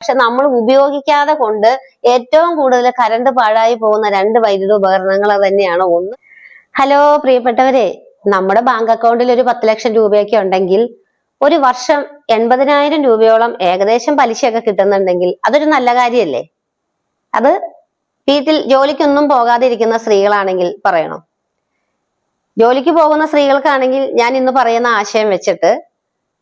പക്ഷെ നമ്മൾ ഉപയോഗിക്കാതെ കൊണ്ട് ഏറ്റവും കൂടുതൽ കറണ്ട് പാഴായി പോകുന്ന 2 വൈദ്യുത ഉപകരണങ്ങൾ തന്നെയാണ് ഒന്ന്. ഹലോ പ്രിയപ്പെട്ടവരെ, നമ്മുടെ ബാങ്ക് അക്കൗണ്ടിൽ ഒരു 10 ലക്ഷം രൂപയൊക്കെ ഉണ്ടെങ്കിൽ ഒരു വർഷം 80,000 രൂപയോളം ഏകദേശം പലിശയൊക്കെ കിട്ടുന്നുണ്ടെങ്കിൽ അതൊരു നല്ല കാര്യമല്ലേ? അത് വീട്ടിൽ ജോലിക്കൊന്നും പോകാതെ ഇരിക്കുന്ന സ്ത്രീകളാണെങ്കിൽ പറയണോ? ജോലിക്ക് പോകുന്ന സ്ത്രീകൾക്കാണെങ്കിൽ ഞാൻ ഇന്ന് പറയുന്ന ആശയം വെച്ചിട്ട്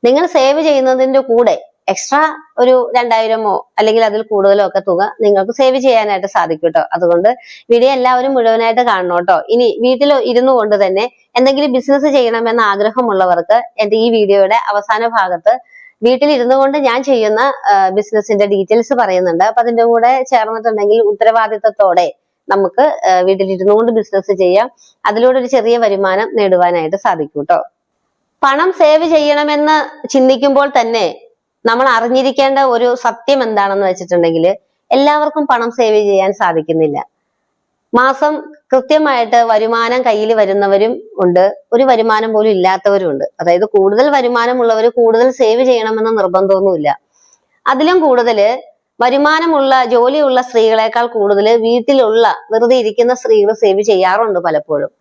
നിങ്ങൾ സേവ് ചെയ്യുന്നതിന്റെ കൂടെ എക്സ്ട്രാ ഒരു 2000-ഓ അല്ലെങ്കിൽ അതിൽ കൂടുതലോ ഒക്കെ തുക നിങ്ങൾക്ക് സേവ് ചെയ്യാനായിട്ട് സാധിക്കും കേട്ടോ. അതുകൊണ്ട് വീഡിയോ എല്ലാവരും മുഴുവനായിട്ട് കാണണം കേട്ടോ. ഇനി വീട്ടിൽ ഇരുന്നു കൊണ്ട് തന്നെ എന്തെങ്കിലും ബിസിനസ് ചെയ്യണമെന്ന ആഗ്രഹമുള്ളവർക്ക് എന്റെ ഈ വീഡിയോയുടെ അവസാന ഭാഗത്ത് വീട്ടിൽ ഇരുന്നു കൊണ്ട് ഞാൻ ചെയ്യുന്ന ബിസിനസിന്റെ ഡീറ്റെയിൽസ് പറയുന്നുണ്ട്. അപ്പൊ അതിന്റെ കൂടെ ചേർന്നിട്ടുണ്ടെങ്കിൽ ഉത്തരവാദിത്തത്തോടെ നമുക്ക് വീട്ടിൽ ഇരുന്നു കൊണ്ട് ബിസിനസ് ചെയ്യാം. അതിലൂടെ ഒരു ചെറിയ വരുമാനം നേടുവാനായിട്ട് സാധിക്കും കേട്ടോ. പണം സേവ് ചെയ്യണമെന്ന് ചിന്തിക്കുമ്പോൾ തന്നെ നമ്മൾ അറിഞ്ഞിരിക്കേണ്ട ഒരു സത്യം എന്താണെന്ന് വെച്ചിട്ടുണ്ടെങ്കിൽ എല്ലാവർക്കും പണം സേവ് ചെയ്യാൻ സാധിക്കുന്നില്ല. മാസം കൃത്യമായിട്ട് വരുമാനം കയ്യിൽ വരുന്നവരും ഉണ്ട്, ഒരു വരുമാനം പോലും ഇല്ലാത്തവരും ഉണ്ട്. അതായത് കൂടുതൽ വരുമാനമുള്ളവർ കൂടുതൽ സേവ് ചെയ്യണമെന്ന നിർബന്ധമൊന്നുമില്ല. അതിലും കൂടുതൽ വരുമാനമുള്ള ജോലിയുള്ള സ്ത്രീകളെക്കാൾ കൂടുതൽ വീട്ടിലുള്ള വെറുതെ ഇരിക്കുന്ന സ്ത്രീകൾ സേവ് ചെയ്യാറുണ്ട് പലപ്പോഴും.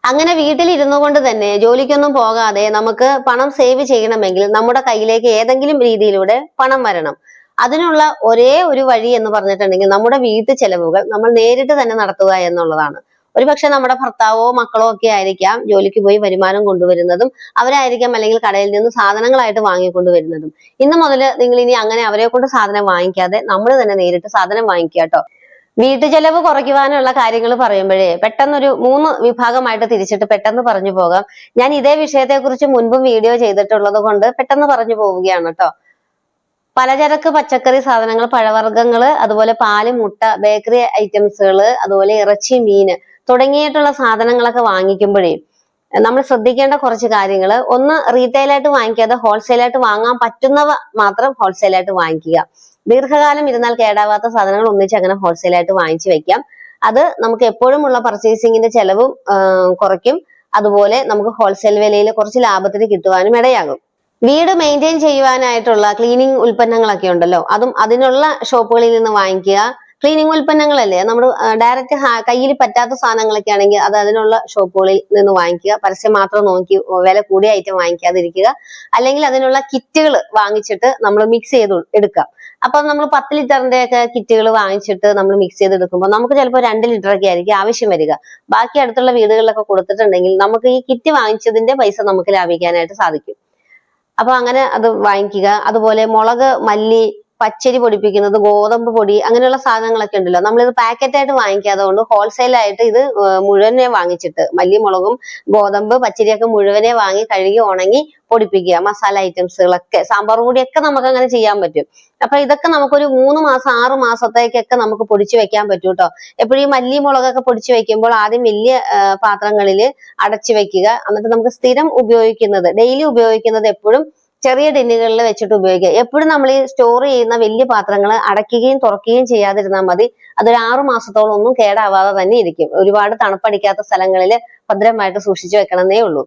അങ്ങനെ വീട്ടിൽ ഇരുന്നു കൊണ്ട് തന്നെ ജോലിക്കൊന്നും പോകാതെ നമുക്ക് പണം സേവ് ചെയ്യണമെങ്കിൽ നമ്മുടെ കയ്യിലേക്ക് ഏതെങ്കിലും രീതിയിലൂടെ പണം വരണം. അതിനുള്ള ഒരേ ഒരു വഴി എന്ന് പറഞ്ഞിട്ടുണ്ടെങ്കിൽ നമ്മുടെ വീട്ടു ചെലവുകൾ നമ്മൾ നേരിട്ട് തന്നെ നടത്തുക എന്നുള്ളതാണ്. ഒരുപക്ഷെ നമ്മുടെ ഭർത്താവോ മക്കളോ ഒക്കെ ആയിരിക്കാം ജോലിക്ക് പോയി വരുമാനം കൊണ്ടുവരുന്നതും, അവരായിരിക്കാം അല്ലെങ്കിൽ കടയിൽ നിന്ന് സാധനങ്ങളായിട്ട് വാങ്ങിക്കൊണ്ടുവരുന്നതും. ഇന്ന് മുതൽ നിങ്ങൾ ഇനി അങ്ങനെ അവരെ കൊണ്ട് സാധനം വാങ്ങിക്കാതെ നമ്മൾ തന്നെ നേരിട്ട് സാധനം വാങ്ങിക്കുക കേട്ടോ. വീട്ടുചെലവ് കുറയ്ക്കുവാനുള്ള കാര്യങ്ങൾ പറയുമ്പോഴേ പെട്ടെന്നൊരു 3 വിഭാഗമായിട്ട് തിരിച്ചിട്ട് പെട്ടെന്ന് പറഞ്ഞു പോകാം. ഞാൻ ഇതേ വിഷയത്തെക്കുറിച്ച് മുൻപും വീഡിയോ ചെയ്തിട്ടുള്ളത് കൊണ്ട് പെട്ടെന്ന് പറഞ്ഞു പോവുകയാണ് കേട്ടോ. പലചരക്ക് പച്ചക്കറി സാധനങ്ങൾ, പഴവർഗ്ഗങ്ങള്, അതുപോലെ പാല്, മുട്ട, ബേക്കറി ഐറ്റംസുകള്, അതുപോലെ ഇറച്ചി, മീന് തുടങ്ങിയിട്ടുള്ള സാധനങ്ങളൊക്കെ വാങ്ങിക്കുമ്പോഴേ നമ്മൾ ശ്രദ്ധിക്കേണ്ട കുറച്ച് കാര്യങ്ങൾ. ഒന്ന്, റീറ്റെയിലായിട്ട് വാങ്ങിക്കാതെ ഹോൾസെയിലായിട്ട് വാങ്ങാൻ പറ്റുന്നവ മാത്രം ഹോൾസെയിലായിട്ട് വാങ്ങിക്കുക. ദീർഘകാലം ഇരുന്നാൽ കേടാവാത്ത സാധനങ്ങൾ ഒന്നിച്ച് അങ്ങനെ ഹോൾസെയിലായിട്ട് വാങ്ങിച്ചു വെക്കാം. അത് നമുക്ക് എപ്പോഴും ഉള്ള പർച്ചേസിങ്ങിന്റെ ചെലവും കുറയ്ക്കും. അതുപോലെ നമുക്ക് ഹോൾസെയിൽ വിലയിൽ കുറച്ച് ലാഭത്തിന് കിട്ടുവാനും ഇടയാകും. വീട് മെയിൻറ്റെയിൻ ചെയ്യുവാനായിട്ടുള്ള ക്ലീനിങ് ഉൽപ്പന്നങ്ങളൊക്കെ ഉണ്ടല്ലോ, അതും അതിനുള്ള ഷോപ്പുകളിൽ നിന്ന് വാങ്ങിക്കുക. ക്ലീനിങ് ഉൽപ്പന്നങ്ങളല്ലേ, നമ്മൾ ഡയറക്റ്റ് കയ്യിൽ പറ്റാത്ത സാധനങ്ങളൊക്കെ ആണെങ്കിൽ അത് അതിനുള്ള ഷോപ്പുകളിൽ നിന്ന് വാങ്ങിക്കുക. പരസ്യം മാത്രം നോക്കി വില കൂടിയ ഐറ്റം വാങ്ങിക്കാതിരിക്കുക. അല്ലെങ്കിൽ അതിനുള്ള കിറ്റുകൾ വാങ്ങിച്ചിട്ട് നമ്മൾ മിക്സ് ചെയ്ത് എടുക്കാം. അപ്പൊ നമ്മൾ 10 ലിറ്ററിന്റെ ഒക്കെ കിറ്റുകൾ വാങ്ങിച്ചിട്ട് നമ്മൾ മിക്സ് ചെയ്തെടുക്കുമ്പോൾ നമുക്ക് ചിലപ്പോൾ 2 ലിറ്റർ ഒക്കെ ആയിരിക്കും ആവശ്യം വരിക. ബാക്കി അടുത്തുള്ള വീടുകളിലൊക്കെ കൊടുത്തിട്ടുണ്ടെങ്കിൽ നമുക്ക് ഈ കിറ്റ് വാങ്ങിച്ചതിന്റെ പൈസ നമുക്ക് ലാഭിക്കാനായിട്ട് സാധിക്കും. അപ്പൊ അങ്ങനെ അത് വാങ്ങിക്കുക. അതുപോലെ മുളക്, മല്ലി, പച്ചരി പൊടിപ്പിക്കുന്നത്, ഗോതമ്പ് പൊടി, അങ്ങനെയുള്ള സാധനങ്ങളൊക്കെ ഉണ്ടല്ലോ, നമ്മളിത് പാക്കറ്റായിട്ട് വാങ്ങിക്കാതെ കൊണ്ട് ഹോൾസെയിലായിട്ട് ഇത് മുഴുവനെ വാങ്ങിച്ചിട്ട് മല്ലി, മുളകും, ഗോതമ്പ്, പച്ചരിയൊക്കെ മുഴുവനെ വാങ്ങി കഴുകി ഉണങ്ങി പൊടിപ്പിക്കുക. മസാല ഐറ്റംസുകളൊക്കെ, സാമ്പാർ പൊടിയൊക്കെ നമുക്ക് അങ്ങനെ ചെയ്യാൻ പറ്റും. അപ്പൊ ഇതൊക്കെ നമുക്കൊരു 3 മാസം 6 മാസത്തേക്കൊക്കെ നമുക്ക് പൊടിച്ചു വെക്കാൻ പറ്റും കേട്ടോ. എപ്പോഴും ഈ മല്ലി, മുളകൊക്കെ പൊടിച്ചു വെക്കുമ്പോൾ ആദ്യം വലിയ പാത്രങ്ങളിൽ അടച്ചു വെക്കുക. എന്നിട്ട് നമുക്ക് സ്ഥിരം ഉപയോഗിക്കുന്നത്, ഡെയിലി ഉപയോഗിക്കുന്നത് എപ്പോഴും ചെറിയ ടിന്നുകളിൽ വെച്ചിട്ട് ഉപയോഗിക്കുക. എപ്പോഴും നമ്മൾ ഈ സ്റ്റോർ ചെയ്യുന്ന വലിയ പാത്രങ്ങൾ അടയ്ക്കുകയും തുറക്കുകയും ചെയ്യാതിരുന്നാൽ മതി. അതൊരു 6 മാസത്തോളം ഒന്നും കേടാവാതെ തന്നെ ഇരിക്കും. ഒരുപാട് തണുപ്പടിക്കാത്ത സ്ഥലങ്ങളിൽ ഭദ്രമായിട്ട് സൂക്ഷിച്ചു വെക്കണമെന്നേ ഉള്ളൂ.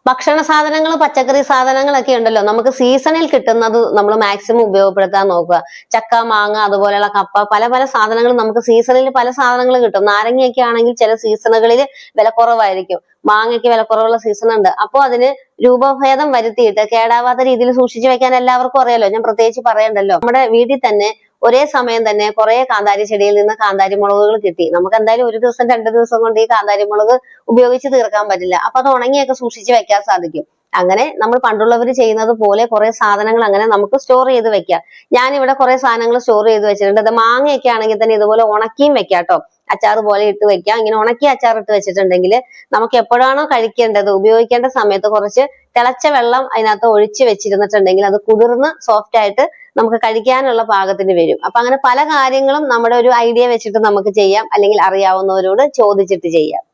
ഭക്ഷണ സാധനങ്ങൾ, പച്ചക്കറി സാധനങ്ങളൊക്കെ ഉണ്ടല്ലോ, നമുക്ക് സീസണിൽ കിട്ടുന്നത് നമ്മൾ മാക്സിമം ഉപയോഗപ്പെടുത്താൻ നോക്കുക. ചക്ക, മാങ്ങ, അതുപോലെയുള്ള കപ്പ, പല പല സാധനങ്ങൾ നമുക്ക് സീസണിൽ പല സാധനങ്ങൾ കിട്ടും. നാരങ്ങയൊക്കെ ആണെങ്കിൽ ചില സീസണുകളിൽ വില കുറവായിരിക്കും. മാങ്ങയ്ക്ക് വിലക്കുറവുള്ള സീസൺ ഉണ്ട്. അപ്പോൾ അതിന് രൂപഭേദം വരുത്തിയിട്ട് കേടാവാത്ത രീതിയിൽ സൂക്ഷിച്ചു വെക്കാൻ എല്ലാവർക്കും അറിയാലോ, ഞാൻ പ്രത്യേകിച്ച് പറയണ്ടല്ലോ. നമ്മുടെ വീട്ടിൽ തന്നെ ഒരേ സമയം തന്നെ കുറെ കാന്താരി ചെടിയിൽ നിന്ന് കാന്താരി മുളകുകൾ കിട്ടി. നമുക്ക് എന്തായാലും 1 ദിവസം 2 ദിവസം കൊണ്ട് ഈ കാന്താരി മുളക് ഉപയോഗിച്ച് തീർക്കാൻ പറ്റില്ല. അപ്പൊ അത് ഉണങ്ങിയൊക്കെ സൂക്ഷിച്ചു വെക്കാൻ സാധിക്കും. അങ്ങനെ നമ്മൾ പണ്ടുള്ളവർ ചെയ്യുന്നത് പോലെ കുറെ സാധനങ്ങൾ അങ്ങനെ നമുക്ക് സ്റ്റോർ ചെയ്ത് വെക്കാം. ഞാനിവിടെ കുറെ സാധനങ്ങൾ സ്റ്റോർ ചെയ്ത് വെച്ചിട്ടുണ്ട്. അത് മാങ്ങയൊക്കെ ആണെങ്കിൽ തന്നെ ഇതുപോലെ ഉണക്കിയും വെക്കാം കേട്ടോ. അച്ചാർ പോലെ ഇട്ട് വെക്കാം. ഇങ്ങനെ ഉണക്കി അച്ചാർ ഇട്ട് വെച്ചിട്ടുണ്ടെങ്കിൽ നമുക്ക് എപ്പോഴാണോ കഴിക്കേണ്ടത്, ഉപയോഗിക്കേണ്ട സമയത്ത് കുറച്ച് തിളച്ച വെള്ളം അതിനകത്ത് ഒഴിച്ച് വെച്ചിരുന്നിട്ടുണ്ടെങ്കിൽ അത് കുതിർന്ന് സോഫ്റ്റ് ആയിട്ട് നമുക്ക് കഴിക്കാനുള്ള പാകത്തിന് വരും. അപ്പൊ അങ്ങനെ പല കാര്യങ്ങളും നമ്മുടെ ഒരു ഐഡിയ വെച്ചിട്ട് നമുക്ക് ചെയ്യാം, അല്ലെങ്കിൽ അറിയാവുന്നവരോട് ചോദിച്ചിട്ട് ചെയ്യാം.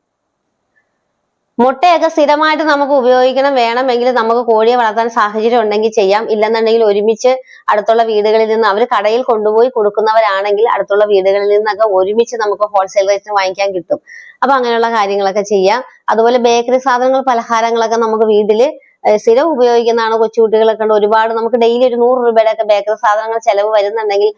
മുട്ടയൊക്കെ സ്ഥിരമായിട്ട് നമുക്ക് ഉപയോഗിക്കണം വേണമെങ്കിൽ നമുക്ക് കോഴിയെ വളർത്താൻ സാഹചര്യം ഉണ്ടെങ്കിൽ ചെയ്യാം. ഇല്ലെന്നുണ്ടെങ്കിൽ ഒരുമിച്ച് അടുത്തുള്ള വീടുകളിൽ നിന്ന്, അവർ കടയിൽ കൊണ്ടുപോയി കൊടുക്കുന്നവരാണെങ്കിൽ അടുത്തുള്ള വീടുകളിൽ നിന്നൊക്കെ ഒരുമിച്ച് നമുക്ക് ഹോൾസെയിൽ റേറ്റിന് വാങ്ങിക്കാൻ കിട്ടും. അപ്പൊ അങ്ങനെയുള്ള കാര്യങ്ങളൊക്കെ ചെയ്യാം. അതുപോലെ ബേക്കറി സാധനങ്ങൾ, പലഹാരങ്ങളൊക്കെ നമുക്ക് വീട്ടില് സ്ഥിരം ഉപയോഗിക്കുന്നതാണ് കൊച്ചുകുട്ടികളൊക്കെ ഉണ്ട്. ഒരുപാട് നമുക്ക് ഡെയിലി ഒരു 100 രൂപയുടെ ഒക്കെ ബേക്കറി സാധനങ്ങൾ ചെലവ് വരുന്നുണ്ടെങ്കിൽ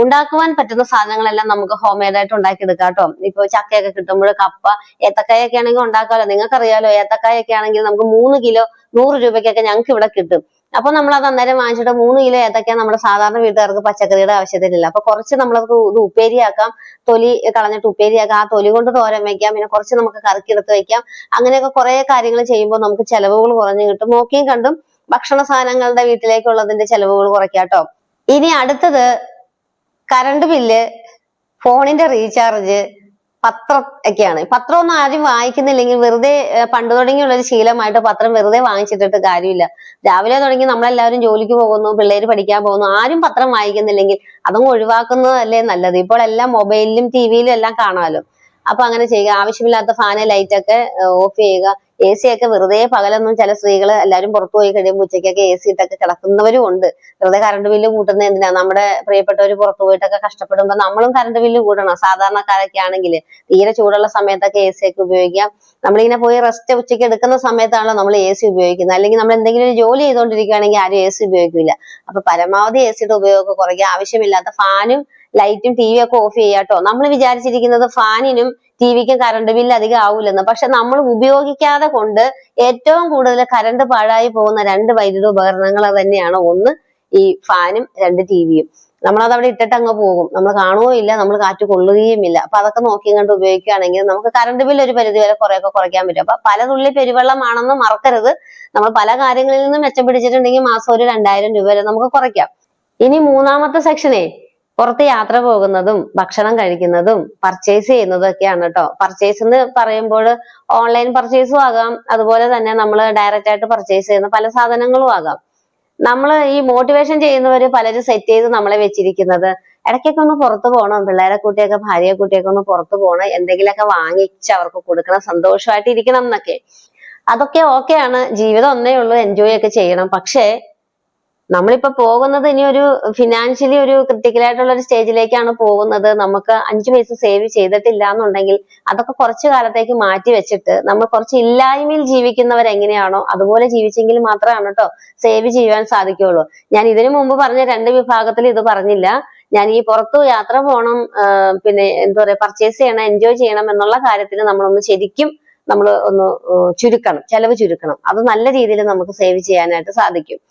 ഉണ്ടാക്കുവാൻ പറ്റുന്ന സാധനങ്ങളെല്ലാം നമുക്ക് ഹോം മെയ്ഡ് ആയിട്ട് ഉണ്ടാക്കിയെടുക്കാം കേട്ടോ. ഇപ്പൊ ചക്കയൊക്കെ കിട്ടുമ്പോൾ കപ്പ, ഏത്തക്കായൊക്കെ ആണെങ്കിൽ ഉണ്ടാക്കാമല്ലോ. നിങ്ങൾക്കറിയാലോ, ഏത്തക്കായൊക്കെ ആണെങ്കിൽ നമുക്ക് 3 കിലോ 100 രൂപയ്ക്കൊക്കെ ഞങ്ങൾക്ക് ഇവിടെ കിട്ടും. അപ്പൊ നമ്മൾ അത് അന്നേരം വാങ്ങിച്ചിട്ട് 3 കിലോ ഏത്തക്ക നമ്മുടെ സാധാരണ വീട്ടുകാർക്ക് പച്ചക്കറിയുടെ ആവശ്യത്തിനില്ല. അപ്പൊ കുറച്ച് നമ്മളത് ഇത് ഉപ്പേരിയാക്കാം, തൊലി കളഞ്ഞിട്ട് ഉപ്പേരിയാക്കാം, ആ തൊലി കൊണ്ട് തോരൻ വെക്കാം, പിന്നെ കുറച്ച് നമുക്ക് കറിക്കെടുത്ത് വെക്കാം. അങ്ങനെയൊക്കെ കുറെ കാര്യങ്ങൾ ചെയ്യുമ്പോൾ നമുക്ക് ചെലവുകൾ കുറഞ്ഞു കിട്ടും. നോക്കിയും കണ്ടും ഭക്ഷണ സാധനങ്ങളുടെ വീട്ടിലേക്കുള്ളതിന്റെ ചെലവുകൾ കുറയ്ക്കാം കേട്ടോ. ഇനി അടുത്തത് കറണ്ട് ബില്ല്, ഫോണിന്റെ റീചാർജ്, പത്രം ഒക്കെയാണ്. പത്രമൊന്നും ആരും വായിക്കുന്നില്ലെങ്കിൽ വെറുതെ പണ്ട് തുടങ്ങിയുള്ള ഒരു ശീലമായിട്ട് പത്രം വെറുതെ വാങ്ങിച്ചിട്ടിട്ട് കാര്യമില്ല. രാവിലെ തുടങ്ങി നമ്മളെല്ലാവരും ജോലിക്ക് പോകുന്നു, പിള്ളേര് പഠിക്കാൻ പോകുന്നു, ആരും പത്രം വായിക്കുന്നില്ലെങ്കിൽ അതങ്ങ് ഒഴിവാക്കുന്നതല്ലേ നല്ലത്. ഇപ്പോൾ എല്ലാം മൊബൈലിലും ടിവിയിലും എല്ലാം കാണാമല്ലോ. അപ്പൊ അങ്ങനെ ചെയ്യുക. ആവശ്യമില്ലാത്ത ഫാന് ലൈറ്റൊക്കെ ഓഫ് ചെയ്യുക. AC ഒക്കെ വെറുതെ പകലൊന്നും ചില സ്ത്രീകൾ എല്ലാവരും പുറത്തു പോയി കഴിയുമ്പോൾ ഉച്ചയ്ക്കൊക്കെ AC ഇട്ടൊക്കെ കിടക്കുന്നവരും ഉണ്ട്. വെറുതെ കറണ്ട് ബില്ല് കൂട്ടുന്നത് എന്തിനാ? നമ്മുടെ പ്രിയപ്പെട്ടവർ പുറത്തു പോയിട്ടൊക്കെ കഷ്ടപ്പെടുമ്പോൾ നമ്മളും കറണ്ട് ബില്ല് കൂട്ടണം. സാധാരണക്കാരൊക്കെ ആണെങ്കിൽ തീരെ ചൂടുള്ള സമയത്തൊക്കെ AC ഒക്കെ ഉപയോഗിക്കാം. നമ്മളിങ്ങനെ പോയി റെസ്റ്റ് ഉച്ചയ്ക്ക് എടുക്കുന്ന സമയത്താണല്ലോ നമ്മൾ AC ഉപയോഗിക്കുന്നത്. അല്ലെങ്കിൽ നമ്മൾ എന്തെങ്കിലും ഒരു ജോലി ചെയ്തുകൊണ്ടിരിക്കുകയാണെങ്കിൽ ആരും AC ഉപയോഗിക്കില്ല. അപ്പൊ പരമാവധി ACയുടെ ഉപയോഗം കുറയ്ക്കുക. ആവശ്യമില്ലാത്ത ഫാനും ലൈറ്റും ടിവിയും ഒക്കെ ഓഫ് ചെയ്യാട്ടോ. നമ്മൾ വിചാരിച്ചിരിക്കുന്നത് ഫാനിനും ടിവിക്കും കറണ്ട് ബില്ല് അധികം ആവൂലെന്ന്. പക്ഷെ നമ്മൾ ഉപയോഗിക്കാതെ കൊണ്ട് ഏറ്റവും കൂടുതൽ കറണ്ട് പാഴായി പോകുന്ന 2 വൈദ്യുത ഉപകരണങ്ങൾ തന്നെയാണ്. ഒന്ന് ഈ ഫാനും, 2 ടിവിയും. നമ്മളത് അവിടെ ഇട്ടിട്ട് അങ്ങ് പോകും. നമ്മൾ കാണുകയും ഇല്ല, നമ്മൾ കാറ്റ് കൊള്ളുകയും ഇല്ല. അപ്പൊ അതൊക്കെ നോക്കി കണ്ട് ഉപയോഗിക്കുകയാണെങ്കിൽ നമുക്ക് കറണ്ട് ബില്ല് ഒരു പരിധി വരെ കുറെയൊക്കെ കുറയ്ക്കാൻ പറ്റും. അപ്പൊ പല തുള്ളി പെരുവെള്ളമാണെന്ന് മറക്കരുത്. നമ്മൾ പല കാര്യങ്ങളിൽ നിന്നും മെച്ചം പിടിച്ചിട്ടുണ്ടെങ്കിൽ മാസം ഒരു 2000 രൂപ വരെ നമുക്ക് കുറയ്ക്കാം. ഇനി മൂന്നാമത്തെ സെക്ഷനെ പുറത്ത് യാത്ര പോകുന്നതും ഭക്ഷണം കഴിക്കുന്നതും പർച്ചേസ് ചെയ്യുന്നതും ഒക്കെയാണ് കേട്ടോ. പർച്ചേസ് എന്ന് പറയുമ്പോൾ ഓൺലൈൻ പർച്ചേസും ആകാം, അതുപോലെ തന്നെ നമ്മൾ ഡയറക്റ്റ് ആയിട്ട് പർച്ചേസ് ചെയ്യുന്ന പല സാധനങ്ങളും ആകാം. നമ്മൾ ഈ മോട്ടിവേഷൻ ചെയ്യുന്നവര് പലരും സെറ്റ് ചെയ്ത് നമ്മളെ വെച്ചിരിക്കുന്നത് ഇടയ്ക്കൊക്കെ ഒന്ന് പുറത്തു പോകണം, പിള്ളേരെ കുട്ടിയൊക്കെ ഭാര്യയെ കുട്ടിയൊക്കെ ഒന്ന് പുറത്തു പോകണം, എന്തെങ്കിലുമൊക്കെ വാങ്ങിച്ച് അവർക്ക് കൊടുക്കണം, സന്തോഷമായിട്ട് ഇരിക്കണം എന്നൊക്കെ. അതൊക്കെ ഓക്കെയാണ്. ജീവിതം ഒന്നേ ഉള്ളൂ, എൻജോയ് ഒക്കെ ചെയ്യണം. പക്ഷേ നമ്മളിപ്പോ പോകുന്നത് ഇനി ഒരു ഫിനാൻഷ്യലി ഒരു ക്രിട്ടിക്കലായിട്ടുള്ള ഒരു സ്റ്റേജിലേക്കാണ് പോകുന്നത്. നമുക്ക് 5 പൈസ സേവ് ചെയ്തിട്ടില്ല എന്നുണ്ടെങ്കിൽ അതൊക്കെ കുറച്ചു കാലത്തേക്ക് മാറ്റി വെച്ചിട്ട് നമ്മൾ കുറച്ച് ഇല്ലായ്മയിൽ ജീവിക്കുന്നവരെങ്ങനെയാണോ അതുപോലെ ജീവിച്ചെങ്കിൽ മാത്രമാണ് കേട്ടോ സേവ് ചെയ്യാൻ സാധിക്കുകയുള്ളൂ. ഞാൻ ഇതിനു മുമ്പ് പറഞ്ഞ 2 വിഭാഗത്തിൽ ഇത് പറഞ്ഞില്ല. ഞാൻ ഈ പുറത്തു യാത്ര പോകണം, പിന്നെ എന്താ പറയാ, പർച്ചേസ് ചെയ്യണം, എൻജോയ് ചെയ്യണം എന്നുള്ള കാര്യത്തിൽ നമ്മളൊന്ന് ശരിക്കും നമ്മൾ ഒന്ന് ചുരുക്കണം, ചെലവ് ചുരുക്കണം. അത് നല്ല രീതിയിൽ നമുക്ക് സേവ് ചെയ്യാനായിട്ട് സാധിക്കും.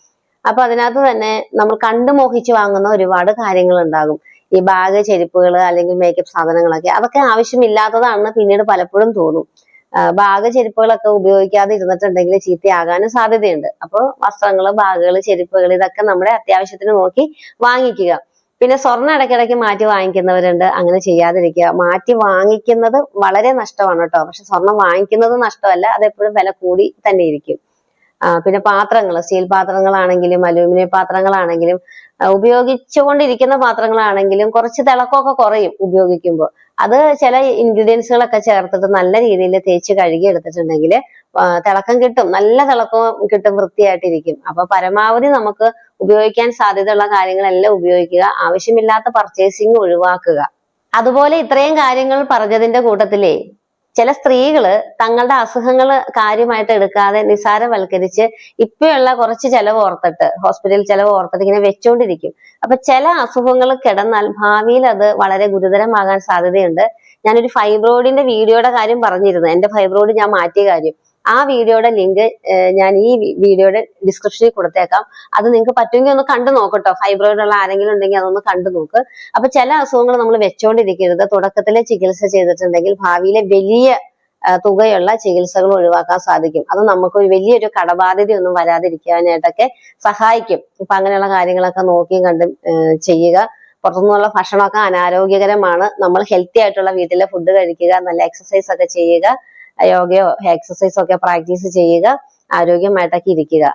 അപ്പൊ അതിനകത്ത് തന്നെ നമ്മൾ കണ്ടു മോഹിച്ച് വാങ്ങുന്ന ഒരുപാട് കാര്യങ്ങൾ ഉണ്ടാകും. ഈ ബാഗ്, ചെരുപ്പുകൾ, അല്ലെങ്കിൽ മേക്കപ്പ് സാധനങ്ങളൊക്കെ അതൊക്കെ ആവശ്യമില്ലാത്തതാണെന്ന് പിന്നീട് പലപ്പോഴും തോന്നും. ബാഗ്, ചെരുപ്പുകളൊക്കെ ഉപയോഗിക്കാതെ ഇരുന്നിട്ടുണ്ടെങ്കിൽ ചീത്തയാകാനും സാധ്യതയുണ്ട്. അപ്പോൾ വസ്ത്രങ്ങള്, ബാഗുകൾ, ചെരുപ്പുകൾ ഇതൊക്കെ നമ്മുടെ അത്യാവശ്യത്തിന് നോക്കി വാങ്ങിക്കുക. പിന്നെ സ്വർണ്ണം ഇടയ്ക്കിടയ്ക്ക് മാറ്റി വാങ്ങിക്കുന്നവരുണ്ട്. അങ്ങനെ ചെയ്യാതിരിക്കുക. മാറ്റി വാങ്ങിക്കുന്നത് വളരെ നഷ്ടമാണ് കേട്ടോ. പക്ഷെ സ്വർണം വാങ്ങിക്കുന്നത് നഷ്ടമല്ല, അതെപ്പോഴും വില കൂടി തന്നെ ഇരിക്കും. പിന്നെ പാത്രങ്ങൾ, സ്റ്റീൽ പാത്രങ്ങളാണെങ്കിലും അലൂമിനിയം പാത്രങ്ങളാണെങ്കിലും ഉപയോഗിച്ചുകൊണ്ടിരിക്കുന്ന പാത്രങ്ങളാണെങ്കിലും കുറച്ച് തിളക്കമൊക്കെ കുറയും ഉപയോഗിക്കുമ്പോൾ. അത് ചില ഇൻഗ്രീഡിയൻസുകളൊക്കെ ചേർത്തിട്ട് നല്ല രീതിയിൽ തേച്ച് കഴുകി എടുത്തിട്ടുണ്ടെങ്കിൽ തിളക്കം കിട്ടും, നല്ല തിളക്കം കിട്ടും, വൃത്തിയായിട്ടിരിക്കും. അപ്പൊ പരമാവധി നമുക്ക് ഉപയോഗിക്കാൻ സാധ്യതയുള്ള കാര്യങ്ങളെല്ലാം ഉപയോഗിക്കുക. ആവശ്യമില്ലാത്ത പർച്ചേസിങ് ഒഴിവാക്കുക. അതുപോലെ ഇത്രയും കാര്യങ്ങൾ പറഞ്ഞതിന്റെ കൂട്ടത്തിലേ ചില സ്ത്രീകള് തങ്ങളുടെ അസുഖങ്ങൾ കാര്യമായിട്ട് എടുക്കാതെ നിസാരവൽക്കരിച്ച് ഇപ്പോഴുള്ള കുറച്ച് ചെലവ് ഓർത്തിട്ട്, ഹോസ്പിറ്റൽ ചെലവ് ഓർത്തിട്ട് ഇങ്ങനെ വെച്ചോണ്ടിരിക്കും. അപ്പൊ ചില അസുഖങ്ങൾ കിടന്നാൽ ഭാവിയിൽ അത് വളരെ ഗുരുതരമാകാൻ സാധ്യതയുണ്ട്. ഞാനൊരു ഫൈബ്രോയിഡിന്റെ വീഡിയോയുടെ കാര്യം പറഞ്ഞിരുന്നു, എന്റെ ഫൈബ്രോയിഡ് ഞാൻ മാറ്റിയ കാര്യം. ആ വീഡിയോയുടെ ലിങ്ക് ഞാൻ ഈ വീഡിയോയുടെ ഡിസ്ക്രിപ്ഷനിൽ കൊടുത്തേക്കാം. അത് നിങ്ങൾക്ക് പറ്റുമെങ്കിൽ ഒന്ന് കണ്ടു നോക്കട്ടോ. ഫൈബ്രോയിഡ് ഉള്ള ആരെങ്കിലും ഉണ്ടെങ്കിൽ അതൊന്ന് കണ്ടു നോക്ക്. അപ്പൊ ചില അസുഖങ്ങൾ നമ്മൾ വെച്ചോണ്ടിരിക്കരുത്. തുടക്കത്തിലെ ചികിത്സ ചെയ്തിട്ടുണ്ടെങ്കിൽ ഭാവിയിലെ വലിയ തുകയുള്ള ചികിത്സകൾ ഒഴിവാക്കാൻ സാധിക്കും. അത് നമുക്ക് വലിയൊരു കടബാധ്യതയൊന്നും വരാതിരിക്കാനായിട്ടൊക്കെ സഹായിക്കും. ഇപ്പൊ അങ്ങനെയുള്ള കാര്യങ്ങളൊക്കെ നോക്കിയും കണ്ടും ചെയ്യുക. പുറത്തുനിന്നുള്ള ഭക്ഷണമൊക്കെ അനാരോഗ്യകരമാണ്. നമ്മൾ ഹെൽത്തി ആയിട്ടുള്ള വീട്ടിലെ ഫുഡ് കഴിക്കുക, നല്ല എക്സസൈസ് ഒക്കെ ചെയ്യുക, യോഗയോ എക്സസൈസോ ഒക്കെ പ്രാക്ടീസ് ചെയ്യുക, ആരോഗ്യമായിട്ടൊക്കെ ഇരിക്കുക.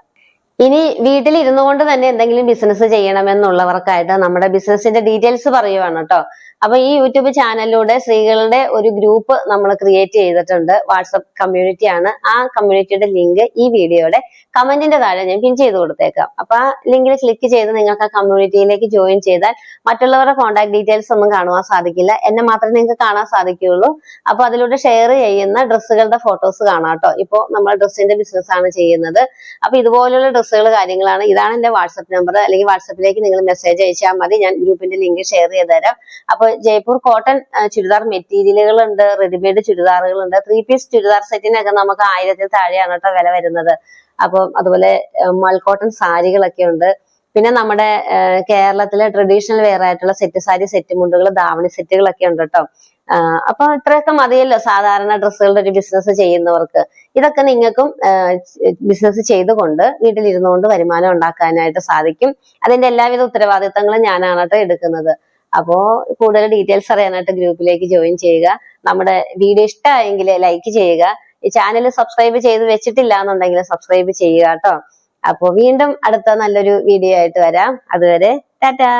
ഇനി വീട്ടിൽ ഇരുന്നു കൊണ്ട് തന്നെ എന്തെങ്കിലും ബിസിനസ് ചെയ്യണമെന്നുള്ളവർക്കായിട്ട് നമ്മുടെ ബിസിനസിന്റെ ഡീറ്റെയിൽസ് പറയുവാണ് കേട്ടോ. അപ്പൊ ഈ യൂട്യൂബ് ചാനലിലൂടെ സ്ത്രീകളുടെ ഒരു ഗ്രൂപ്പ് നമ്മൾ ക്രിയേറ്റ് ചെയ്തിട്ടുണ്ട്. വാട്സപ്പ് കമ്മ്യൂണിറ്റി ആണ്. ആ കമ്മ്യൂണിറ്റിയുടെ ലിങ്ക് ഈ വീഡിയോയുടെ കമന്റിന്റെ താഴെ ഞാൻ പിൻ ചെയ്ത് കൊടുത്തേക്കാം. അപ്പൊ ആ ലിങ്കിൽ ക്ലിക്ക് ചെയ്ത് നിങ്ങൾക്ക് ആ കമ്മ്യൂണിറ്റിയിലേക്ക് ജോയിൻ ചെയ്താൽ മറ്റുള്ളവരുടെ കോൺടാക്ട് ഡീറ്റെയിൽസ് ഒന്നും കാണുവാൻ സാധിക്കില്ല. എന്നെ മാത്രമേ നിങ്ങൾക്ക് കാണാൻ സാധിക്കുകയുള്ളൂ. അപ്പൊ അതിലൂടെ ഷെയർ ചെയ്യുന്ന ഡ്രസ്സുകളുടെ ഫോട്ടോസ് കാണാം കേട്ടോ. ഇപ്പോ നമ്മൾ ഡ്രസ്സിന്റെ ബിസിനസ് ആണ് ചെയ്യുന്നത്. അപ്പൊ ഇതുപോലുള്ള ഡ്രസ്സുകൾ കാര്യങ്ങളാണ്. ഇതാണ് എന്റെ വാട്സപ്പ് നമ്പർ. അല്ലെങ്കിൽ വാട്സപ്പിലേക്ക് നിങ്ങൾ മെസ്സേജ് അയച്ചാൽ മതി. ഞാൻ ഗ്രൂപ്പിന്റെ ലിങ്ക് ഷെയർ ചെയ്ത് തരാം. അപ്പൊ ജയ്പൂർ കോട്ടൺ ചുരിദാർ മെറ്റീരിയലുകൾ ഉണ്ട്, റെഡിമെയ്ഡ് ചുരിദാറുകൾ ഉണ്ട്. 3 പീസ് ചുരിദാർ സെറ്റിനൊക്കെ നമുക്ക് 1000-ൽ താഴെയാണ് കേട്ടോ വില വരുന്നത്. അപ്പൊ അതുപോലെ മൽക്കോട്ടൺ സാരികളൊക്കെ ഉണ്ട്. പിന്നെ നമ്മുടെ കേരളത്തിലെ ട്രഡീഷണൽ വെയർ ആയിട്ടുള്ള സെറ്റ് സാരി, സെറ്റ് മുണ്ടുകൾ, ധാവണി സെറ്റുകളൊക്കെ ഉണ്ട് കേട്ടോ. അപ്പൊ ഇത്രയൊക്കെ മതിയല്ലോ സാധാരണ ഡ്രസ്സുകളുടെ ഒരു ബിസിനസ് ചെയ്യുന്നവർക്ക്. ഇതൊക്കെ നിങ്ങൾക്കും ബിസിനസ് ചെയ്തുകൊണ്ട് വീട്ടിലിരുന്നുകൊണ്ട് വരുമാനം ഉണ്ടാക്കാനായിട്ട് സാധിക്കും. അതിന്റെ എല്ലാവിധ ഉത്തരവാദിത്തങ്ങളും ഞാനാണ് കേട്ടോ എടുക്കുന്നത്. അപ്പോ കൂടുതൽ ഡീറ്റെയിൽസ് അറിയാനായിട്ട് ഗ്രൂപ്പിലേക്ക് ജോയിൻ ചെയ്യുക. നമ്മുടെ വീഡിയോ ഇഷ്ടമായെങ്കിൽ ലൈക്ക് ചെയ്യുക. ഈ ചാനൽ സബ്സ്ക്രൈബ് ചെയ്ത് വെച്ചിട്ടില്ല എന്നുണ്ടെങ്കിൽ സബ്സ്ക്രൈബ് ചെയ്യുക കേട്ടോ. അപ്പോ വീണ്ടും അടുത്ത നല്ലൊരു വീഡിയോ ആയിട്ട് വരാം. അതുവരെ ടാറ്റാ.